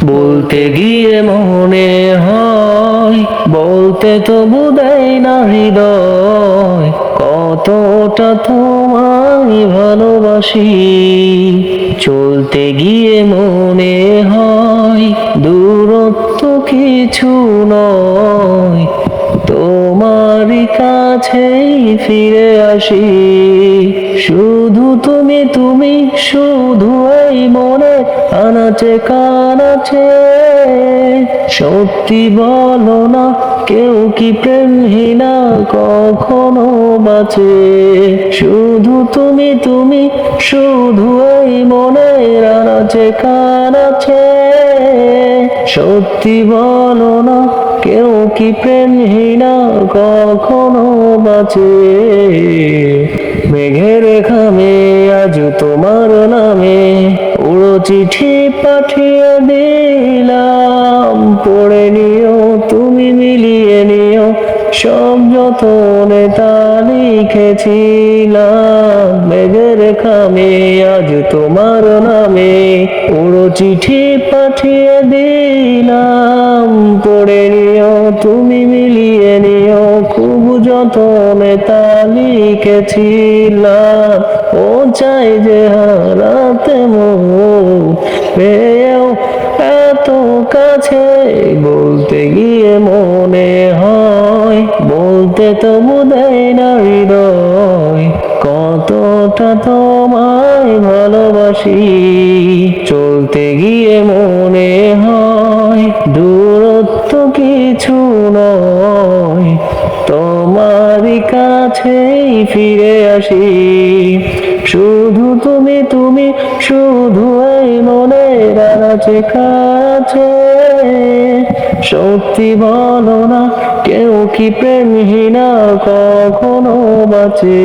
বলতে গিয়ে মনে হয় বলতে তবু দেয় না হৃদয়, কতটা তোমায় ভালোবাসি। চলতে গিয়ে মনে হয় দূরত্ব কিছু নয়, তোমারই কাছেই ফিরে আসি। শুধু তুমি তুমি, শুধু এই মনে আনাচে কানাচে। সত্যি বলো না, কেউ কি প্রেমহীনা কখনো বাঁচে? শুধু তুমি তুমি, শুধু এই মনে আনাচে কানাচে। সত্যি বলো না, কেউ কি প্রেমহীনা কখনো বাঁচে? মেঘের খামে আজ তোমার নামে উড়ো চিঠি পাঠিয়ে দিলাম, পড়ে নিও তুমি, মিলিয়ে নিও সব যতনে তা লিখেছিলাম। মেঘের খামে আজ তোমার নামে উড়ো চিঠি পাঠিয়ে দিলাম, পড়ে নিও তুমি, মিলিয়ে নিও খুব যতনে তা লিখেছিলাম। ও চাই যে হারাতে মন, পেয়েও এত কাছে। বলতে গিয়ে মনে হয় বলতে তবু দেয় না হৃদয়, কতটা তোমায় ভালোবাসি। চলতে গিয়ে মনে হয় দূরত্ব কিছু নয়, তোমারই কাছেই ফিরে আসি। শুধু তুমি তুমি, শুধু এই মনের আনাচে কাছে। সত্যি বলো না, কেউ কি প্রেমহীনা কখনো বাঁচে?